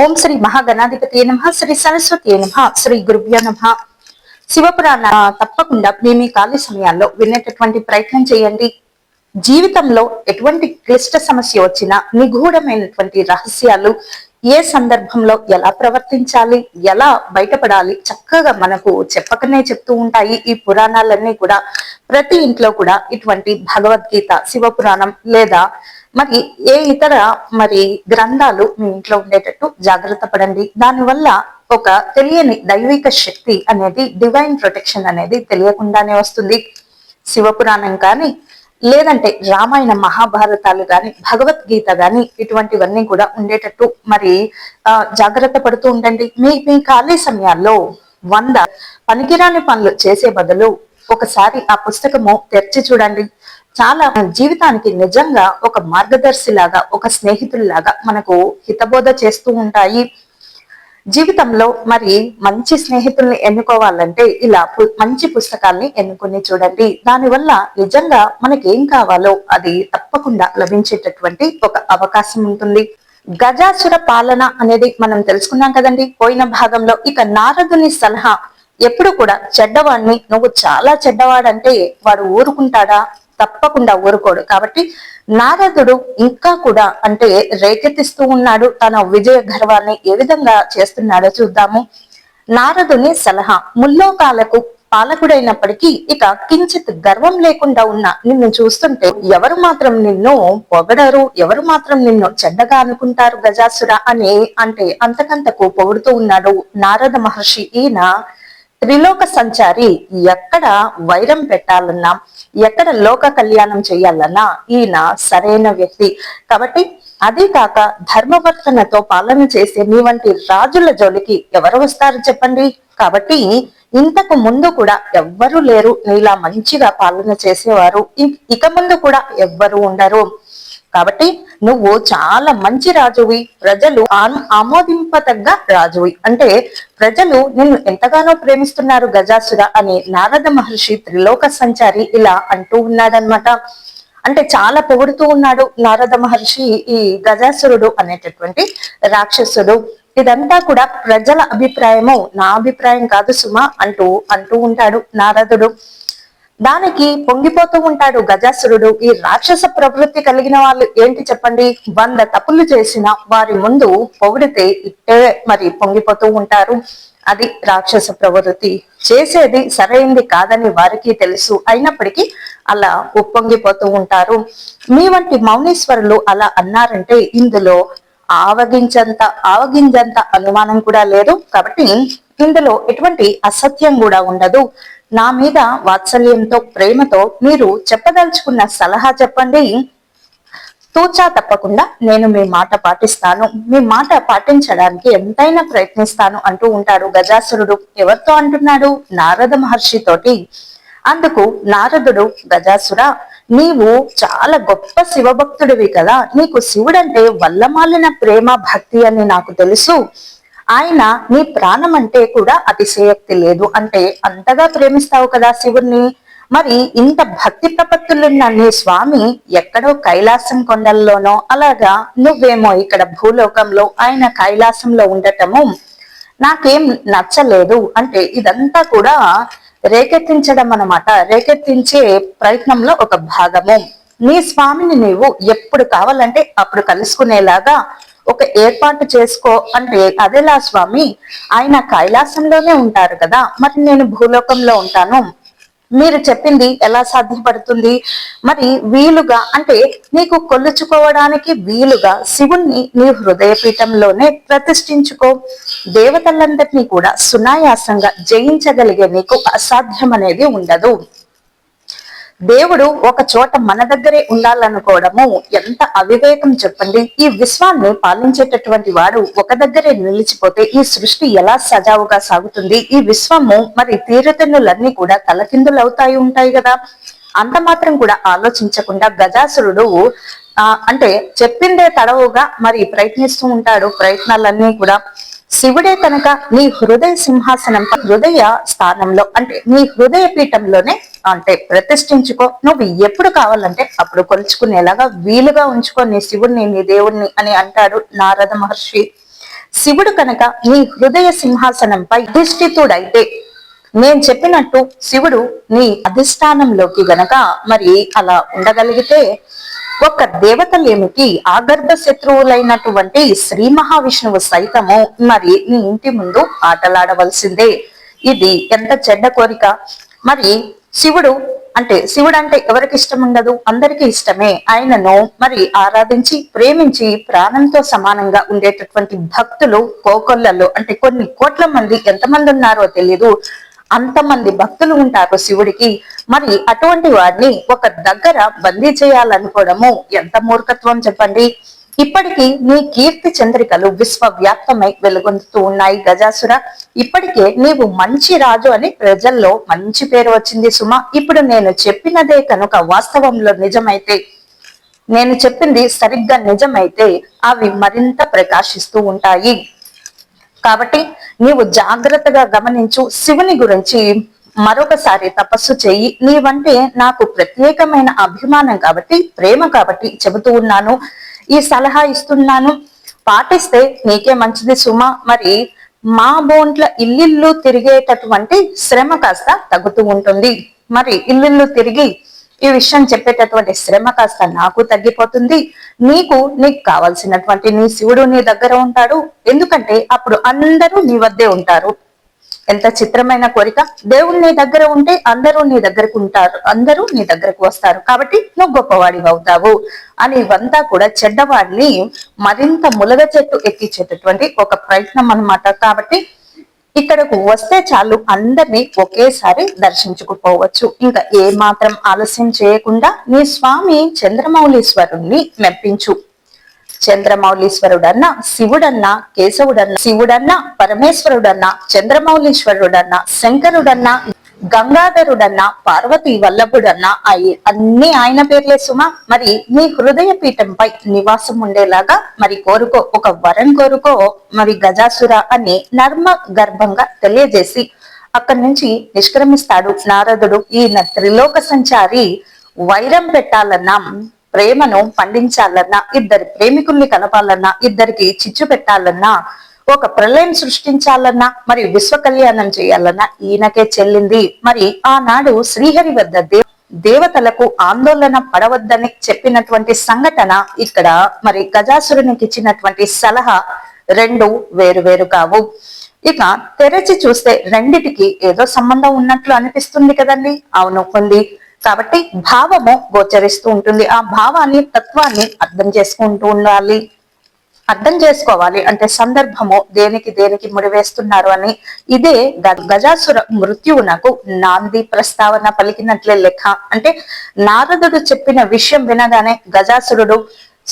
ఓం శ్రీ మహాగణాధిపతి నమః, శ్రీ సరస్వతి నమః, శ్రీ గురుభ్యో నమః. శివపురాణ తప్పకుండా మీ ఖాళీ సమయాల్లో వినేటటువంటి ప్రయత్నం చేయండి. జీవితంలో ఎటువంటి క్లిష్ట సమస్య వచ్చినా నిగూఢమైనటువంటి రహస్యాలు ఏ సందర్భంలో ఎలా ప్రవర్తించాలి, ఎలా బయటపడాలి చక్కగా మనకు చెప్పకనే చెప్తూ ఉంటాయి ఈ పురాణాలన్నీ కూడా. ప్రతి ఇంట్లో కూడా ఇటువంటి భగవద్గీత, శివపురాణం లేదా మరి ఏ ఇతర గ్రంథాలు మీ ఇంట్లో ఉండేటట్టు జాగ్రత్త పడండి. దానివల్ల ఒక తెలియని దైవిక శక్తి అనేది, డివైన్ ప్రొటెక్షన్ అనేది తెలియకుండానే వస్తుంది. శివపురాణం కానీ లేదంటే రామాయణ మహాభారతాలు గాని, భగవద్గీత గాని ఇటువంటివన్నీ కూడా ఉండేటట్టు జాగ్రత్త పడుతూ ఉండండి. మీ ఖాళీ సమయాల్లో 100 పనికిరాని పనులు చేసే బదులు ఒకసారి ఆ పుస్తకము తెరిచి చూడండి. చాలా జీవితానికి నిజంగా ఒక మార్గదర్శి లాగా, ఒక స్నేహితుల్లాగా మనకు హితబోధ చేస్తూ ఉంటాయి. జీవితంలో మంచి స్నేహితుల్ని ఎన్నుకోవాలంటే ఇలా మంచి పుస్తకాల్ని ఎన్నుకుని చూడండి. దానివల్ల నిజంగా మనకేం కావాలో అది తప్పకుండా లభించేటటువంటి ఒక అవకాశం ఉంటుంది. గజాసుర పాలన అనేది మనం తెలుసుకున్నాం కదండి పోయిన భాగంలో. ఇక నారదుని సలహా ఎప్పుడు కూడా చెడ్డవాడిని, నువ్వు చాలా చెడ్డవాడంటే వాడు ఊరుకుంటాడా? తప్పకుండా ఊరుకోడు. కాబట్టి నారదుడు ఇంకా కూడా రేకెత్తిస్తూ ఉన్నాడు. తన విజయ గర్వాన్ని ఏ విధంగా చేస్తున్నాడో చూద్దాము. నారదుని సలహా: ముల్లోకాలకు పాలకుడైనప్పటికీ ఇక కించిత్ గర్వం లేకుండా ఉన్న నిన్ను చూస్తుంటే ఎవరు మాత్రం నిన్ను పొగడరు, ఎవరు మాత్రం నిన్ను చెడ్డగా అనుకుంటారు గజాసుర అని అంతకంతకు పొగుడుతూ ఉన్నాడు నారద మహర్షి. ఈయన త్రిలోక సంచారి. ఎక్కడ వైరం పెట్టాలన్నా, ఎక్కడ లోక కళ్యాణం చేయాలన్నా ఈయన సరైన వ్యక్తి. కాబట్టి అదే కాక ధర్మవర్తనతో పాలన చేసే నీ వంటి రాజుల జోలికి ఎవరు వస్తారు చెప్పండి. కాబట్టి ఇంతకు ముందు కూడా ఎవ్వరూ లేరు నీలా మంచిగా పాలన చేసేవారు, ఇక ముందు కూడా ఎవ్వరు ఉండరు. కాబట్టి నువ్వు చాలా మంచి రాజువి, ప్రజలు ఆమోదింపతగ్గ రాజువి. ప్రజలు నిన్ను ఎంతగానో ప్రేమిస్తున్నారు గజాసుర అని నారద మహర్షి త్రిలోక సంచారి ఇలా అంటూ ఉన్నాడనమాట. చాలా పొగుడుతూ ఉన్నాడు నారద మహర్షి ఈ గజాసురుడు అనేటటువంటి రాక్షసుడు. ఇదంతా కూడా ప్రజల అభిప్రాయము, నా అభిప్రాయం కాదు సుమా అంటూ ఉంటాడు నారదుడు. దానికి పొంగిపోతూ ఉంటాడు గజాసురుడు. ఈ రాక్షస ప్రవృత్తి కలిగిన వాళ్ళు ఏంటి చెప్పండి, 100 తప్పులు చేసిన వారి ముందు పొగిడితే ఇట్టే పొంగిపోతూ ఉంటారు. అది రాక్షస ప్రవృత్తి. చేసేది సరైంది కాదని వారికి తెలుసు, అయినప్పటికీ అలా ఉప్పొంగిపోతూ ఉంటారు. మీ వంటి మౌనీశ్వరులు అలా అన్నారంటే ఇందులో ఆవగింజంత అనుమానం కూడా లేదు. కాబట్టి ఇందులో ఎటువంటి అసత్యం కూడా ఉండదు. నా మీద వాత్సల్యంతో, ప్రేమతో మీరు చెప్పదలుచుకున్న సలహా చెప్పండి, తూచా తప్పకుండా నేను మీ మాట పాటిస్తాను, మీ మాట పాటించడానికి ఎంతైనా ప్రయత్నిస్తాను అంటూ ఉంటాడు గజాసురుడు. ఎవరితో అంటున్నాడు? నారద మహర్షితోటి. అందుకు నారదుడు, గజాసుర, నీవు చాలా గొప్ప శివభక్తుడివి కదా, నీకు శివుడంటే వల్లమాలిన ప్రేమ భక్తి అని నాకు తెలుసు. ఆయన నీ ప్రాణం అంటే కూడా అతిశయోక్తి లేదు, అంతగా ప్రేమిస్తావు కదా శివుణ్ణి. ఇంత భక్తి ప్రపత్తులున్న నీ స్వామి ఎక్కడో కైలాసం కొండల్లోనో, అలాగా నువ్వేమో ఇక్కడ భూలోకంలో, ఆయన కైలాసంలో ఉండటము నాకేం నచ్చలేదు. ఇదంతా కూడా రేకెత్తించడం అన్నమాట, రేకెత్తించే ప్రయత్నంలో ఒక భాగము. నీ స్వామిని నీవు ఎప్పుడు కావాలంటే అప్పుడు కలుసుకునేలాగా ఒక ఏర్పాటు చేసుకో. అదేలా స్వామి, ఆయన కైలాసంలోనే ఉంటారు కదా, నేను భూలోకంలో ఉంటాను, మీరు చెప్పింది ఎలా సాధ్యపడుతుంది? వీలుగా నీకు కొలుచుకోవడానికి వీలుగా శివుణ్ణి నీ హృదయ పీఠంలోనే ప్రతిష్ఠించుకో. దేవతలందరినీ కూడా సునాయాసంగా జయించగలిగే నీకు అసాధ్యం అనేది ఉండదు. దేవుడు ఒక చోట మన దగ్గరే ఉండాలనుకోవడము ఎంత అవివేకం చెప్పండి. ఈ విశ్వాన్ని పాలించేటటువంటి వాడు ఒక దగ్గరే నిలిచిపోతే ఈ సృష్టి ఎలా సజావుగా సాగుతుంది? ఈ విశ్వము తీరుతెన్నులన్నీ కూడా తలకిందులు ఉంటాయి కదా. అంత మాత్రం కూడా ఆలోచించకుండా గజాసురుడు చెప్పిందే తడవుగా ప్రయత్నిస్తూ ఉంటాడు. ప్రయత్నాలన్నీ కూడా శివుడే కనుక నీ హృదయ సింహాసనం, హృదయ స్థానంలో నీ హృదయ పీఠంలోనే ప్రతిష్ఠించుకో. నువ్వు ఎప్పుడు కావాలంటే అప్పుడు కొలుచుకునేలాగా వీలుగా ఉంచుకో నీ శివుణ్ణి, నీ దేవుణ్ణి అని అంటాడు నారద మహర్షి. శివుడు కనుక నీ హృదయ సింహాసనంపై అధిష్ఠితుడైతే, నేను చెప్పినట్టు శివుడు నీ అధిష్టానంలోకి గనక మరి అలా ఉండగలిగితే, ఒక దేవతలేమిటి ఆగర్భ శత్రువులైనటువంటి శ్రీ మహావిష్ణువు సైతము మరి నీ ఇంటి ముందు ఆటలాడవలసిందే. ఇది ఎంత చెడ్డ కోరిక. మరి శివుడు అంటే ఎవరికి ఇష్టం ఉండదు? అందరికీ ఇష్టమే. ఆయనను మరి ఆరాధించి ప్రేమించి ప్రాణంతో సమానంగా ఉండేటటువంటి భక్తులు కోకొల్లలు, అంటే కొన్ని కోట్ల మంది, ఎంతమంది ఉన్నారో తెలియదు, అంతమంది భక్తులు ఉంటారు శివుడికి. మరి అటువంటి వాడిని ఒక దగ్గర బందీ చేయాలనుకోవడము ఎంత మూర్ఖత్వం చెప్పండి. ఇప్పటికీ నీ కీర్తి చంద్రికలు విశ్వవ్యాప్తమై వెలుగొందుతూ ఉన్నాయి గజాసుర. ఇప్పటికే నీవు మంచి రాజు అని ప్రజల్లో మంచి పేరు వచ్చింది సుమా. ఇప్పుడు నేను చెప్పినదే కనుక వాస్తవంలో నిజమైతే, నేను చెప్పింది సరిగ్గా నిజమైతే అవి మరింత ప్రకాశిస్తూ ఉంటాయి. కాబట్టి నీవు జాగ్రత్తగా గమనించు. శివుని గురించి మరొకసారి తపస్సు చెయ్యి. నీవంటే నాకు ప్రత్యేకమైన అభిమానం కాబట్టి, ప్రేమ కాబట్టి చెబుతూ ఉన్నాను, ఈ సలహా ఇస్తున్నాను. పాటిస్తే నీకే మంచిది సుమ. మరి మా బోంట్ల ఇల్లిల్లు తిరిగేటటువంటి శ్రమ కాస్త తగ్గుతూ ఉంటుంది. మరి ఇల్లిల్లు తిరిగి ఈ విషయం చెప్పేటటువంటి శ్రమ కాస్త నాకు తగ్గిపోతుంది. నీకు కావాల్సినటువంటి నీ శివుడు నీ దగ్గర ఉంటాడు. ఎందుకంటే అప్పుడు అందరూ నీ వద్దే ఉంటారు. ఎంత చిత్రమైన కోరిక. దేవుడు నీ దగ్గర ఉంటే అందరూ నీ దగ్గరకు ఉంటారు, అందరూ నీ దగ్గరకు వస్తారు. కాబట్టి నువ్వు గొప్పవాడివి అవుతావు అని ఇవంతా కూడా చెడ్డవాడిని మరింత ములగ చెట్టు ఎక్కించేటటువంటి ఒక ప్రయత్నం అన్నమాట. కాబట్టి ఇక్కడకు వస్తే చాలు, అందరినీ ఒకేసారి దర్శించుకుపోవచ్చు. ఇంకా ఏ మాత్రం ఆలస్యం చేయకుండా నీ స్వామి చంద్రమౌళీశ్వరుణ్ణి మెప్పించు. చంద్రమౌళీశ్వరుడన్నా, శివుడన్నా, కేశవుడన్నా, శివుడన్నా, పరమేశ్వరుడన్నా, చంద్రమౌళీశ్వరుడన్నా, శంకరుడన్నా, గంగాధరుడన్నా, పార్వతీ వల్లభుడన్నా అన్ని ఆయన పేర్లే సుమ. మరి నీ హృదయ పీఠంపై నివాసం ఉండేలాగా మరి కోరుకో, ఒక వరం కోరుకో. మరి గజాసుర అని నర్మ గర్భంగా తెలియజేసి అక్కడి నుంచి నిష్క్రమిస్తాడు నారదుడు. ఈయన త్రిలోక సంచారి. వైరం పెట్టాలన్నా, ప్రేమను పండించాలన్నా, ఇద్దరి ప్రేమికుల్ని కలపాలన్నా, ఇద్దరికి చిచ్చు పెట్టాలన్నా, ఒక ప్రళయం సృష్టించాలన్నా, మరి విశ్వ కళ్యాణం చేయాలన్నా ఈయనకే చెల్లింది. మరి ఆనాడు శ్రీహరి వద్ద దేవతలకు ఆందోళన పడవద్దని చెప్పినటువంటి సంఘటన ఇక్కడ మరి గజాసురునికి ఇచ్చినటువంటి సలహా రెండు వేరు వేరు కావు. ఇక తెరచి చూస్తే రెండిటికి ఏదో సంబంధం ఉన్నట్లు అనిపిస్తుంది కదండి. అవును, ఉంది. కాబట్టి భావము గోచరిస్తూ ఉంటుంది. ఆ భావాన్ని, తత్వాన్ని అర్థం చేసుకుంటూ ఉండాలి. అర్థం చేసుకోవాలి అంటే సందర్భము దేనికి దేనికి ముడివేస్తున్నారు అని. ఇదే గజాసుర మృత్యువునకు నాంది ప్రస్తావన పలికినట్లే లెక్క. అంటే నారదుడు చెప్పిన విషయం వినగానే గజాసురుడు,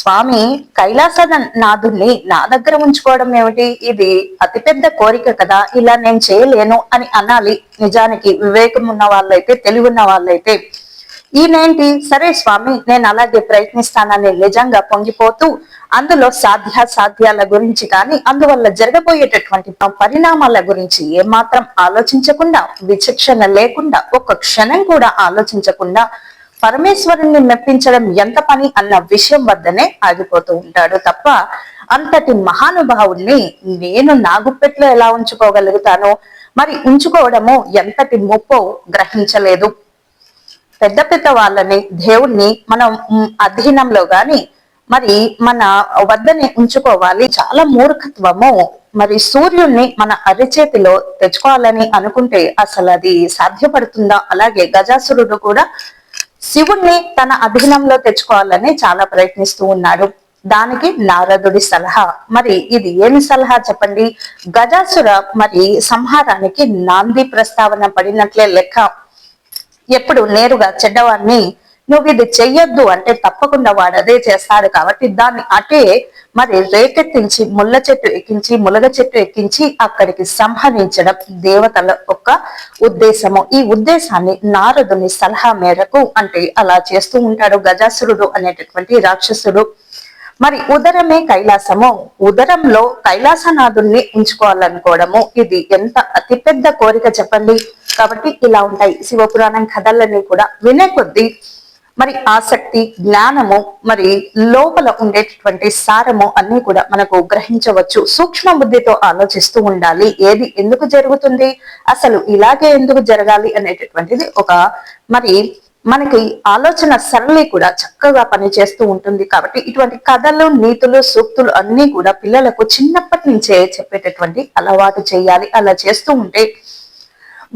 స్వామి కైలాస నాథుణ్ణి నా దగ్గర ఉంచుకోవడం ఏమిటి, ఇది అతిపెద్ద కోరిక కదా, ఇలా నేను చేయలేను అని అనాలి. నిజానికి వివేకం ఉన్న వాళ్ళైతే, తెలివి ఉన్న వాళ్ళైతే ఈయనేంటి, సరే స్వామి నేను అలాగే ప్రయత్నిస్తానని నిజంగా పొంగిపోతూ అందులో సాధ్యాల గురించి కానీ, అందువల్ల జరగబోయేటటువంటి పరిణామాల గురించి ఏమాత్రం ఆలోచించకుండా, విచక్షణ లేకుండా, ఒక్క క్షణం కూడా ఆలోచించకుండా పరమేశ్వరుణ్ణి మెప్పించడం ఎంత పని అన్న విషయం వద్దనే ఆగిపోతూ ఉంటాడు తప్ప, అంతటి మహానుభావుణ్ణి నేను నా గుప్పెట్లో ఎలా ఉంచుకోగలుగుతానో, మరి ఉంచుకోవడము ఎంతటి ముప్పో గ్రహించలేదు. పెద్ద పెద్ద వాళ్ళని, దేవుణ్ణి మనం అధీనంలో గాని మరి మన వద్దనే ఉంచుకోవాలి. చాలా మూర్ఖత్వము. మరి సూర్యుణ్ణి మన అరిచేతిలో తెచ్చుకోవాలని అనుకుంటే అసలు అది సాధ్యపడుతుందా? అలాగే గజాసురుడు కూడా శివుణ్ణి తన అధీనంలో తెచ్చుకోవాలని చాలా ప్రయత్నిస్తూ ఉన్నాడు. దానికి నారదుడి సలహా. మరి ఇది ఏమి సలహా చెప్పండి? గజాసుర మరి సంహారానికి నాంది ప్రస్తావన పడినట్లే లెక్క. ఎప్పుడు నేరుగా చెడ్డవాడిని నువ్వు ఇది చెయ్యొద్దు అంటే తప్పకుండా వాడు అదే చేస్తాడు. కాబట్టి దాన్ని అటే మరి రేకెత్తించి ముళ్ళ చెట్టు ఎక్కించి అక్కడికి సంహరించడం దేవతల యొక్క ఉద్దేశము. ఈ ఉద్దేశాన్ని నారదుని సలహా మేరకు అంటే అలా చేస్తూ ఉంటాడు గజాసురుడు అనేటటువంటి రాక్షసుడు. మరి ఉదరమే కైలాసము, ఉదరంలో కైలాసనాథుణ్ణి ఉంచుకోవాలనుకోవడము ఇది ఎంత అతిపెద్ద కోరిక చెప్పండి. కాబట్టి ఇలా ఉంటాయి శివపురాణం కథలన్నీ కూడా. వినే కొద్దీ మరి ఆసక్తి, జ్ఞానము, మరి లోపల ఉండేటటువంటి సారము అన్ని కూడా మనకు గ్రహించవచ్చు. సూక్ష్మ బుద్ధితో ఆలోచిస్తూ ఉండాలి. ఏది ఎందుకు జరుగుతుంది, అసలు ఇలాగే ఎందుకు జరగాలి అనేటటువంటిది ఒక మరి మనకి ఆలోచన సరళి కూడా చక్కగా పనిచేస్తూ ఉంటుంది. కాబట్టి ఇటువంటి కథలు, నీతులు, సూక్తులు అన్ని కూడా పిల్లలకు చిన్నప్పటి నుంచే చెప్పేటటువంటి అలవాటు చేయాలి. అలా చేస్తూ ఉంటే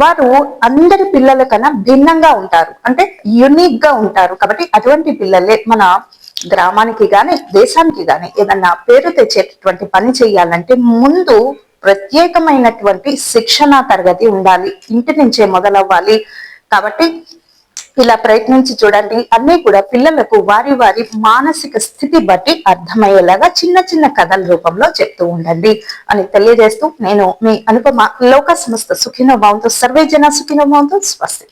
వారు అందరి పిల్లల కన్నా భిన్నంగా ఉంటారు, అంటే యునిక్ గా ఉంటారు. కాబట్టి అటువంటి పిల్లలే మన గ్రామానికి గాని దేశానికి గాని ఏదన్నా పేరు తెచ్చేటటువంటి పని చేయాలంటే ముందు ప్రత్యేకమైనటువంటి శిక్షణ తరగతి ఉండాలి, ఇంటి నుంచే మొదలవ్వాలి. కాబట్టి ఇలా ప్రయత్నించి చూడండి. అన్ని కూడా పిల్లలకు వారి వారి మానసిక స్థితి బట్టి అర్థమయ్యేలాగా చిన్న చిన్న కథల రూపంలో చెప్తూ ఉండండి అని తెలియజేస్తూ నేను మీ అనుపమ. లోక సమస్త సుఖినో భవంతు, సర్వే జన సుఖినో భవంతు. స్వస్తి.